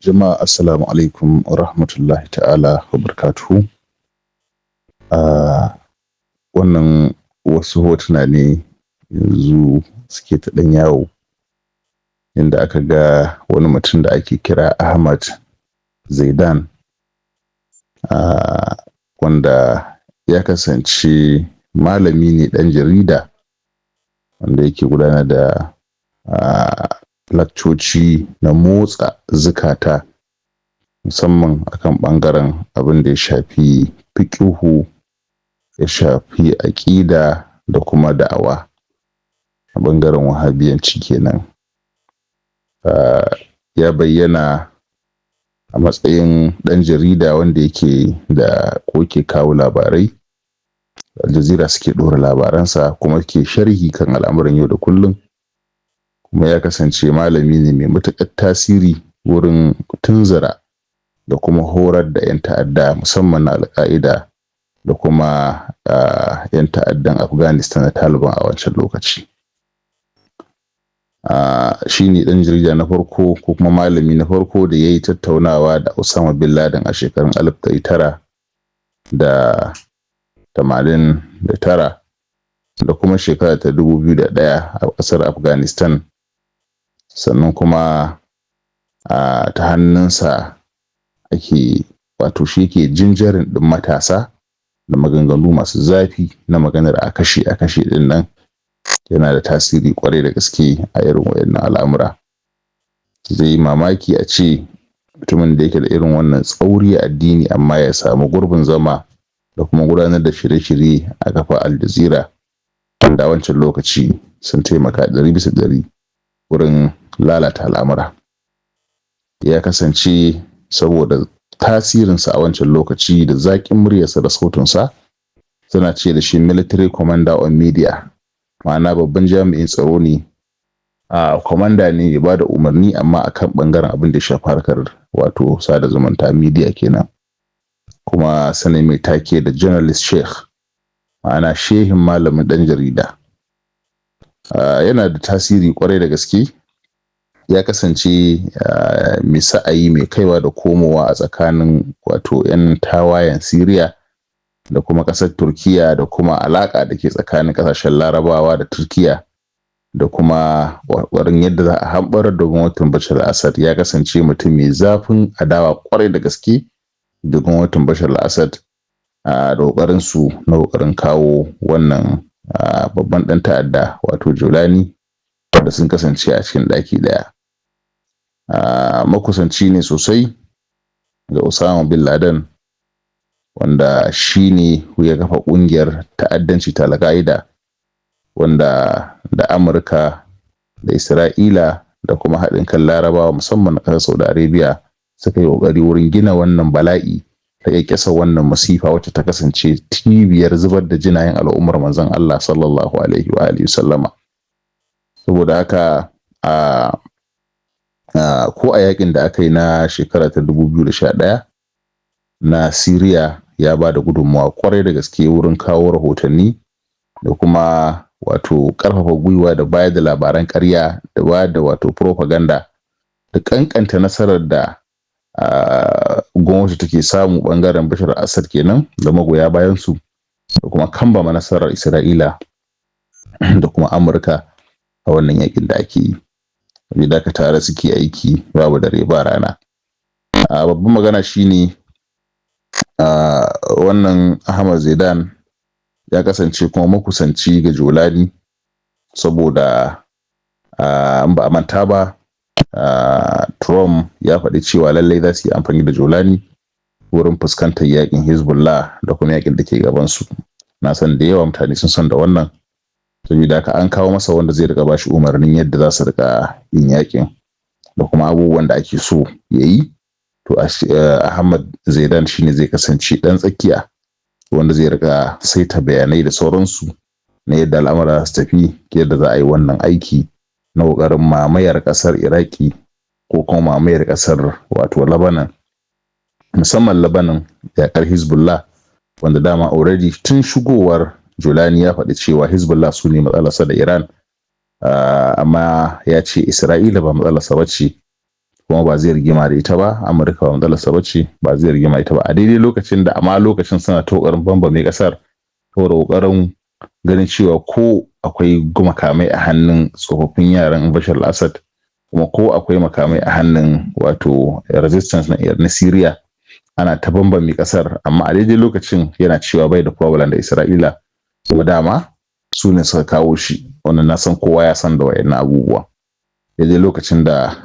Jama'a assalamu alaikum wa rahmatullahi ta'ala wa barakatuhu. Wannan wasu hotuna ne yanzu suke ta ɗan yawo, inda aka ga wani mutum da ake kira Ahmad Zaidan, wanda ya kasance malami ne ɗan jarida wanda yake gudanar da lakcoci na motsa zukata, musamman akan ɓangaren abin da ya shafi fiƙihu, ya shafi aƙida da kuma da'awa a ɓangaren wahabiyanci kenan. Ya bayyana a matsayin ɗan jarida wanda yake da ko ke kawo labarai. Al Jazeera suke ɗora labaransa kuma ke sharhi kan al'amuran yau da kullum, kuma ya kasance malami ne mai matuƙar tasiri wurin tunzura da kuma horar da 'yan ta'adda, musamman na Al-Qaida da kuma 'yan ta'addan Afghanistan na Taliban a wancan lokaci. Shi ne ɗan jarida na farko ko kuma malami na farko da ya yi tattaunawa da Osama Bin Laden a shekarun 1989 da kuma shekara ta 2001 a ƙasar Afghanistan. Sannan kuma ta hannunsa ake, wato shi ke jinjarin ɗin matasa da maganganu masu zafi na maganar a kashe ɗin nan. Yana da tasiri kwarai da gaske a irin waɗannan al'amura. Zai yi mamaki a ce mutumin da yake da irin wannan tsauri a addini amma ya samu gurbin zama da kuma gudanar da shirye-shirye a kafa Al Jazeera, wanda a wancan lokaci sun taimaka 100% wurin lalata al'amura. Ya kasance saboda tasirinsa a wancan lokaci da zaƙin muryarsa da sautinsa, suna ce da shi military commander on media, ma'ana babban jami'in tsaro ne, commander ne ya ba da umarni amma akan ɓangaren abin da ya shafi harkar wato sada zumunta, media kenan. Kuma sanai mai take da journalist sheikh, ma'ana shehin malamin ɗan jarida. Yana da tasiri kwarai da gaske. Ya kasance mai sa'ayi, mai kaiwa da komowa a tsakanin wato 'yan tawayen Syria da kuma ƙasar Turkiya, da kuma alaƙa da ke tsakanin ƙasashen Larabawa da Turkiya, da kuma ƙoƙarin yadda za a hamɓarar da gwamnatin Bashar al-Assad. Ya kasance mutum mai zafin adawa kwarai da gaske da gwamnatin Bashar al-Assad, da ƙoƙarinsu na ƙoƙarin kawo wannan babban ɗan ta'adda wato Jolani, wanda sun kasance a cikin ɗaki ɗaya. Makusanci ne sosai ga Osama Bin Laden, wanda shi ne ya kafa ƙungiyar ta'addanci ta Al-Qaida, wanda da Amurka da Isra'ila da kuma haɗin kan Larabawa, musamman na ƙasar Saudi Arabia, suka yi ƙoƙari wurin gina wannan bala'i ta ƙyaƙyasa wannan masifa wacce ta kasance cibiyar zubar da jinayen al'ummar manzon Allah sallallahu alaihi wa alihi sallama. Saboda haka ko a yakin da aka yi na shekara ta 2011 na Syria, ya ba da gudunmawa kwarai da gaske wurin kawo rahotanni da kuma wato ƙarfafa gwiwa da bayar da labaran ƙarya da bayar da wato propaganda, da ƙanƙanta nasarar da gwamnati take samu ɓangaren Bashar al-Assad kenan da magoya bayansu, da kuma kambama nasarar Isra'ila da kuma Amurka a wannan yakin da ake yi. Da aka tare suke aiki babu dare ba rana. Babban magana shine wannan Ahmad Zaidan ya kasance kuma makusanci ga Jolani, saboda in ba a manta ba, Trump ya faɗi cewa lallai za su yi amfani da Jolani wurin fuskantar yakin Hezbollah da kuma yakin da ke gabansu. Na san da yawa mutane sun san da wannan, saboda haka an kawo masa wanda zai riƙa bashi umarnin yadda za su riƙa yin yakin da kuma abubuwan da ake so ya yi. To Ahmad Zaidan shine zai kasance ɗan tsakiya wanda zai riƙa saita bayanai da sauransu na yadda al'amura su tafi, yadda za a yi wannan aiki na ƙoƙarin mamayar ƙasar Iraki ko kuma mamayar ƙasar wato Lebanon, musamman Lebanon, yaƙar Hezbollah, wanda dama already tun shigowar Jolani ya faɗi cewa Hezbollah su ne matsalarsa da Iran, amma ya ce Isra'ila ba matsalarsa ba ce, kuma ba zai rigima da ita ba. Amurka ba matsalarsa ba ce, ba zai rigima ita ba a daidai lokacin da amma lokacin suna ta ƙoƙarin bambame ƙasar saboda ƙoƙarin ganin cewa ko akwai makamai a hannun tsofaffin yaran Bashar al-Assad, kuma ko akwai makamai a hannun wato resistance na Syria, ana ta bambami ƙasar. Amma a daidai lokacin yana cewa bai da problem da Isra'ila, kuma dama su ne suka kawo shi. Wannan na san kowa ya san da wayannan abubuwa. Daidai lokacin da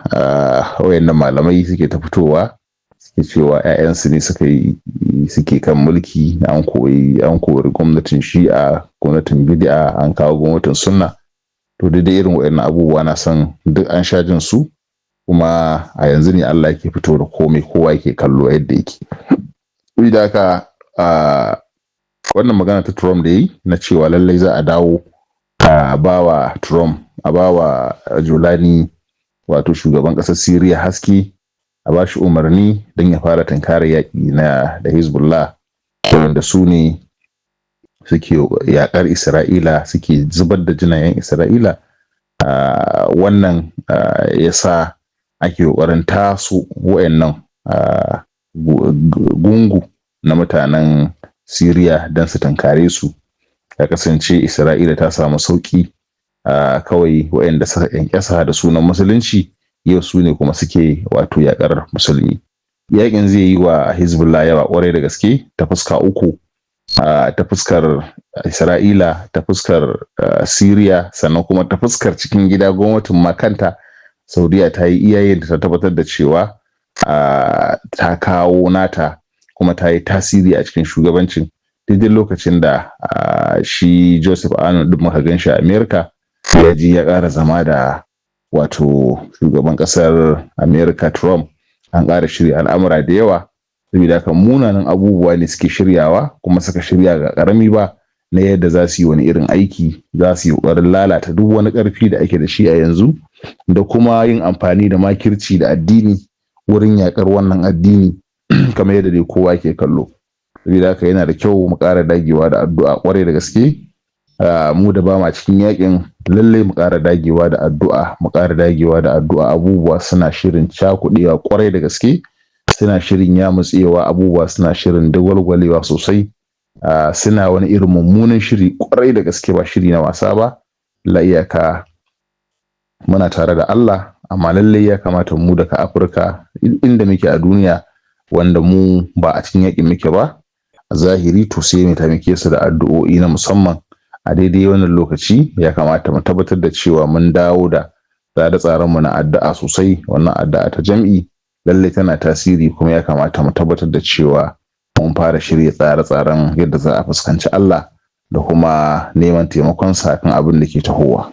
wayannan malamai suke ta fitowa suke cewa 'ya'yansu ne suke kan mulki, an kori gwamnatin shi'a, gwamnatin bid'a, an kawo gwamnatin sunna. To daidai irin wayannan abubuwa na san duk an sha jin su, kuma a yanzu ne Allah yake fito da komai, kowa yake kallo yadda yake. Da haka wannan magana ta Trump da yi na cewa lallai za a dawo a bawa Julani wato shugaban ƙasar Syria haske, a ba shi umarni don ya fara tunkarar yaƙi da Hezbollah, wanda su ne suke yaƙar Isra'ila, suke zubar da jinayen Isra'ila. Wannan ya sa ake ƙoƙarin taso wayannan gungu na mutanen Syria don su tunkare su. Ya kasance Isra'ila ta samu sauƙi, kawai wayanda suka ƙyanƙyasa da sunan musulunci yau su ne kuma suke wato yaƙar musulmi. Yaƙin zai yi wa Hezbollah yawa ƙwarai da gaske ta fuska uku, ta fuskar Isra'ila, ta fuskar Syria, sannan kuma ta fuskar cikin gida gwamnatin makanta. Saudiya ta yi iyayen da ta tabbatar da cewa ta kawo nata kuma ta yi tasiri a cikin shugabancin. Daidai lokacin da shi Joseph Arnold din muka gan shi a Amerika, ya ji ya ƙara zama da wato shugaban ƙasar Amerika Trump, an ƙara shirya al'amura da yawa. Saboda haka munanan abubuwa ne suke shiryawa, kuma suka shirya ga ƙarami ba na yadda za su yi wani irin aiki, za su yi ƙoƙarin lalata duk wani ƙarfi da ake da shi a yanzu, da kuma yin amfani da makirci da addini wurin yaƙar wannan addini kamar yadda dai kowa ke kallo. Saboda haka yana da kyau mu ƙara dagewa da addu'a ƙwarai da gaske. Mu da ba ma cikin yaƙin, lallai mu ƙara dagewa da addu'a, mu ƙara dagewa da addu'a. Abubuwa suna shirin cakuɗewa ƙwarai da gaske, suna shirin yamutsewa, abubuwa suna shirin dagwalgwalewa sosai. Suna wani irin mummunan shiri ƙwarai da gaske, ba shiri na wasa ba. La iyaka muna tare da Allah, amma lallai ya kamata mu daga Afirka inda muke a duniya, wanda mu ba a cikin yaƙin muke ba a zahiri, to sai mu taimake su da addu'o'i na musamman. A daidai wannan lokaci ya kamata mu tabbatar da cewa mun dawo da tsare-tsaren mu na addu'a sosai. Wannan addu'a ta jam'i lallai tana tasiri, kuma ya kamata mu tabbatar da cewa mun fara shirya tsare-tsaren yadda za a fuskanci Allah da kuma neman taimakon sa kan abin da ke tahowa.